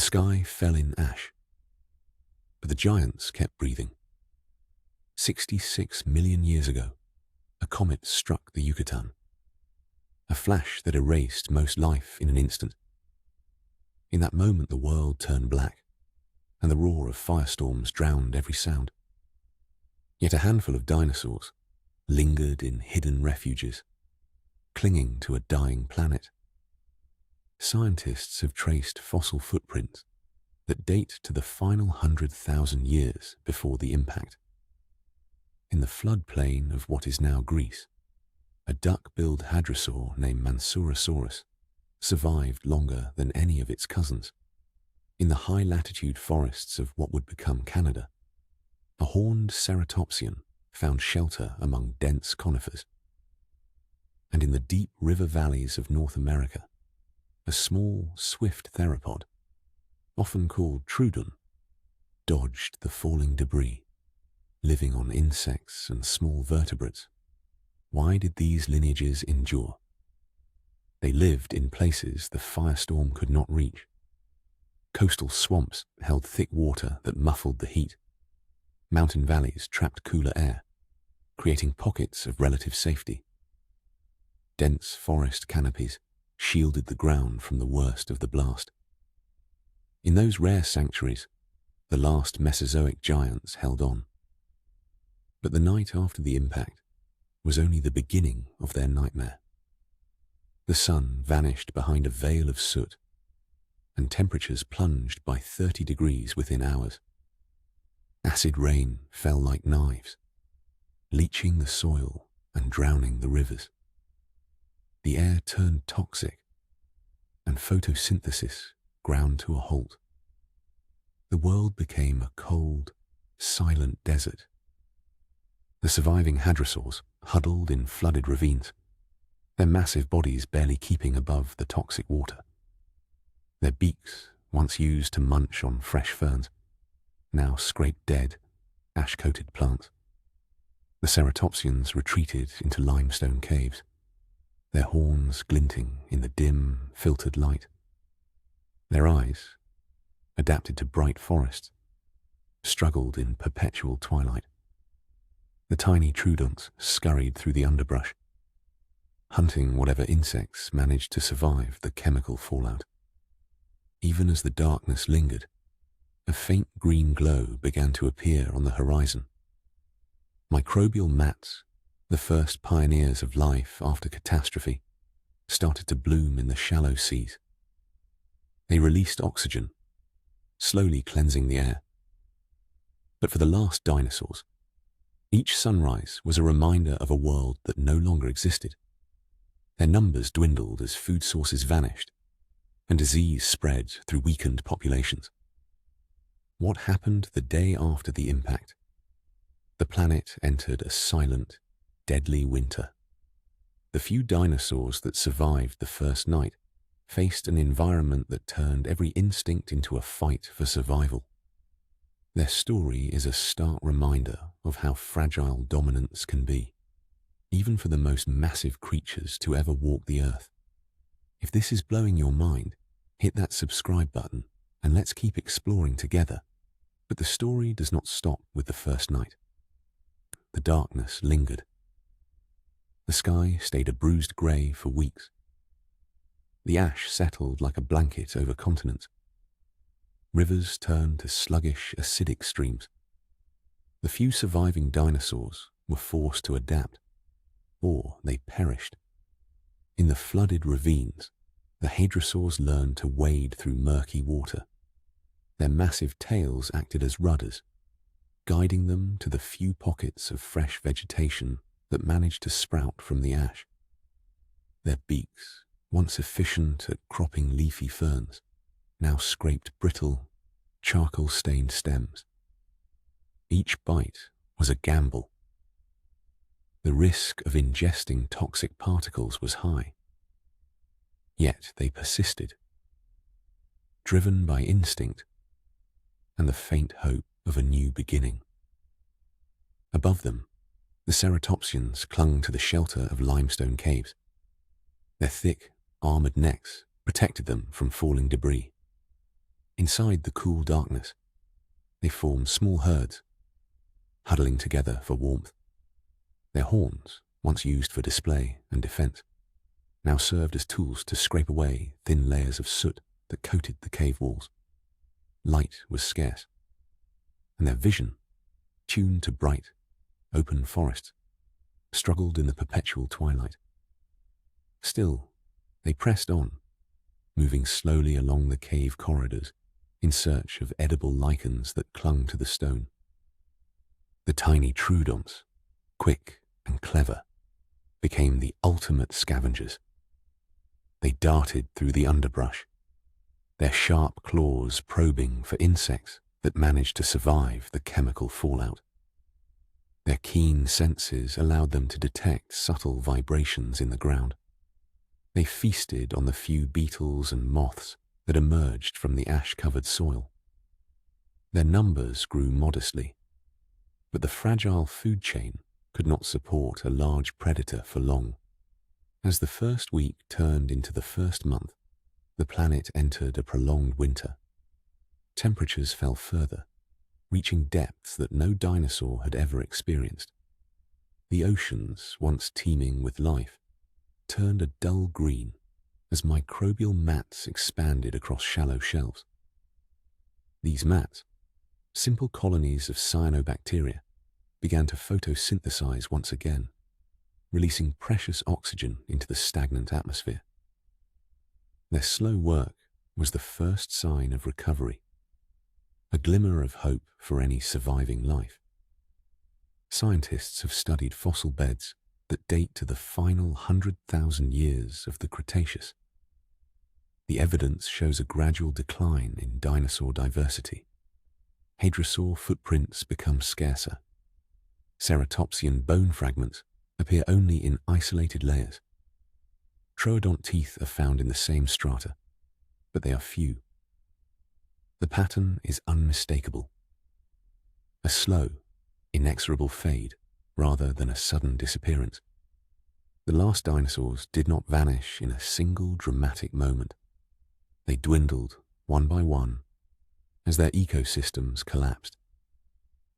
The sky fell in ash, but the giants kept breathing. 66 million years ago, a comet struck the Yucatan, a flash that erased most life in an instant. In that moment, the world turned black, and the roar of firestorms drowned every sound. Yet a handful of dinosaurs lingered in hidden refuges, clinging to a dying planet. Scientists have traced fossil footprints that date to the final 100,000 years before the impact. In the floodplain of what is now Greece, a duck-billed hadrosaur named Mansurasaurus survived longer than any of its cousins. In the high-latitude forests of what would become Canada, a horned ceratopsian found shelter among dense conifers. And in the deep river valleys of North America, a small, swift theropod, often called Troodon, dodged the falling debris, living on insects and small vertebrates. Why did these lineages endure? They lived in places the firestorm could not reach. Coastal swamps held thick water that muffled the heat. Mountain valleys trapped cooler air, creating pockets of relative safety. Dense forest canopies shielded the ground from the worst of the blast. In those rare sanctuaries, the last Mesozoic giants held on. But the night after the impact was only the beginning of their nightmare. The sun vanished behind a veil of soot, and temperatures plunged by 30 degrees within hours. Acid rain fell like knives, leaching the soil and drowning the rivers. The air turned toxic, and photosynthesis ground to a halt. The world became a cold, silent desert. The surviving hadrosaurs huddled in flooded ravines, their massive bodies barely keeping above the toxic water. Their beaks, once used to munch on fresh ferns, now scraped dead, ash-coated plants. The ceratopsians retreated into limestone caves, their horns glinting in the dim, filtered light. Their eyes, adapted to bright forests, struggled in perpetual twilight. The tiny troodons scurried through the underbrush, hunting whatever insects managed to survive the chemical fallout. Even as the darkness lingered, a faint green glow began to appear on the horizon. Microbial mats, the first pioneers of life after catastrophe, started to bloom in the shallow seas. They released oxygen, slowly cleansing the air. But for the last dinosaurs, each sunrise was a reminder of a world that no longer existed. Their numbers dwindled as food sources vanished, and disease spread through weakened populations. What happened the day after the impact? The planet entered a silent, deadly winter. The few dinosaurs that survived the first night faced an environment that turned every instinct into a fight for survival. Their story is a stark reminder of how fragile dominance can be, even for the most massive creatures to ever walk the earth. If this is blowing your mind, hit that subscribe button and let's keep exploring together. But the story does not stop with the first night. The darkness lingered. The sky stayed a bruised grey for weeks. The ash settled like a blanket over continents. Rivers turned to sluggish, acidic streams. The few surviving dinosaurs were forced to adapt, or they perished. In the flooded ravines, the hadrosaurs learned to wade through murky water. Their massive tails acted as rudders, guiding them to the few pockets of fresh vegetation that managed to sprout from the ash. Their beaks, once efficient at cropping leafy ferns, now scraped brittle, charcoal-stained stems. Each bite was a gamble. The risk of ingesting toxic particles was high. Yet they persisted, driven by instinct and the faint hope of a new beginning. Above them, the ceratopsians clung to the shelter of limestone caves. Their thick, armored necks protected them from falling debris. Inside the cool darkness, they form small herds, huddling together for warmth. Their horns, once used for display and defense, now served as tools to scrape away thin layers of soot that coated the cave walls. Light was scarce, and their vision, tuned to bright, open forests, struggled in the perpetual twilight. Still, they pressed on, moving slowly along the cave corridors in search of edible lichens that clung to the stone. The tiny troodonts, quick and clever, became the ultimate scavengers. They darted through the underbrush, their sharp claws probing for insects that managed to survive the chemical fallout. Their keen senses allowed them to detect subtle vibrations in the ground. They feasted on the few beetles and moths that emerged from the ash-covered soil. Their numbers grew modestly, but the fragile food chain could not support a large predator for long. As the first week turned into the first month, the planet entered a prolonged winter. Temperatures fell further, reaching depths that no dinosaur had ever experienced. The oceans, once teeming with life, turned a dull green as microbial mats expanded across shallow shelves. These mats, simple colonies of cyanobacteria, began to photosynthesize once again, releasing precious oxygen into the stagnant atmosphere. Their slow work was the first sign of recovery, a glimmer of hope for any surviving life. Scientists have studied fossil beds that date to the final 100,000 years of the Cretaceous. The evidence shows a gradual decline in dinosaur diversity. Hadrosaur footprints become scarcer. Ceratopsian bone fragments appear only in isolated layers. Troodont teeth are found in the same strata, but they are few. The pattern is unmistakable. A slow, inexorable fade rather than a sudden disappearance. The last dinosaurs did not vanish in a single dramatic moment. They dwindled one by one as their ecosystems collapsed.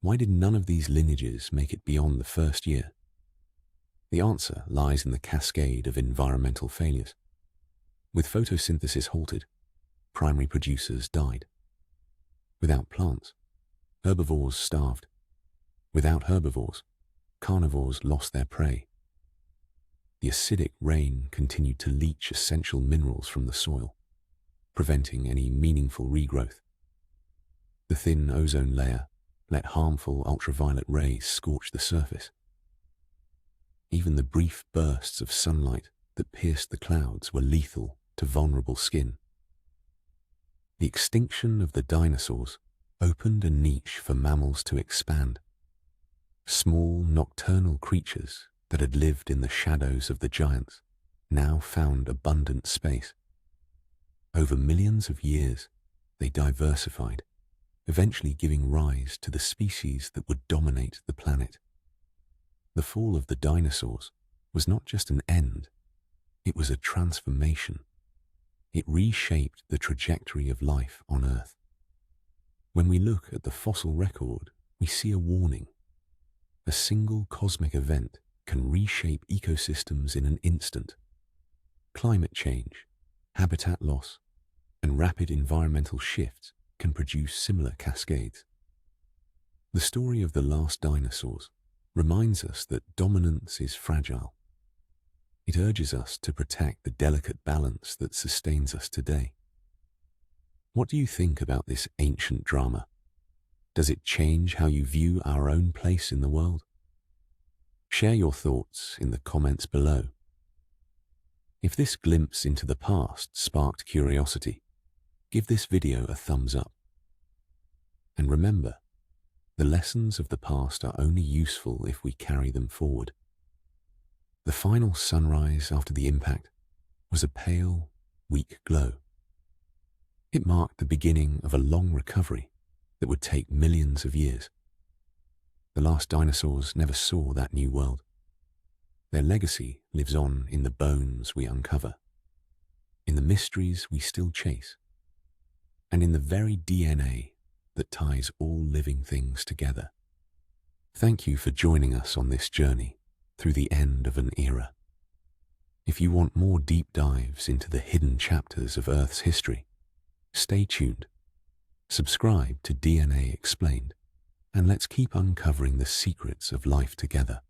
Why did none of these lineages make it beyond the first year? The answer lies in the cascade of environmental failures. With photosynthesis halted, primary producers died. Without plants, herbivores starved. Without herbivores, carnivores lost their prey. The acidic rain continued to leach essential minerals from the soil, preventing any meaningful regrowth. The thin ozone layer let harmful ultraviolet rays scorch the surface. Even the brief bursts of sunlight that pierced the clouds were lethal to vulnerable skin. The extinction of the dinosaurs opened a niche for mammals to expand. Small nocturnal creatures that had lived in the shadows of the giants now found abundant space. Over millions of years, they diversified, eventually giving rise to the species that would dominate the planet. The fall of the dinosaurs was not just an end, it was a transformation. It reshaped the trajectory of life on Earth. When we look at the fossil record, we see a warning. A single cosmic event can reshape ecosystems in an instant. Climate change, habitat loss, and rapid environmental shifts can produce similar cascades. The story of the last dinosaurs reminds us that dominance is fragile. It urges us to protect the delicate balance that sustains us today. What do you think about this ancient drama? Does it change how you view our own place in the world? Share your thoughts in the comments below. If this glimpse into the past sparked curiosity, give this video a thumbs up. And remember, the lessons of the past are only useful if we carry them forward. The final sunrise after the impact was a pale, weak glow. It marked the beginning of a long recovery that would take millions of years. The last dinosaurs never saw that new world. Their legacy lives on in the bones we uncover, in the mysteries we still chase, and in the very DNA that ties all living things together. Thank you for joining us on this journey through the end of an era. If you want more deep dives into the hidden chapters of Earth's history, stay tuned. Subscribe to DNA Explained, and let's keep uncovering the secrets of life together.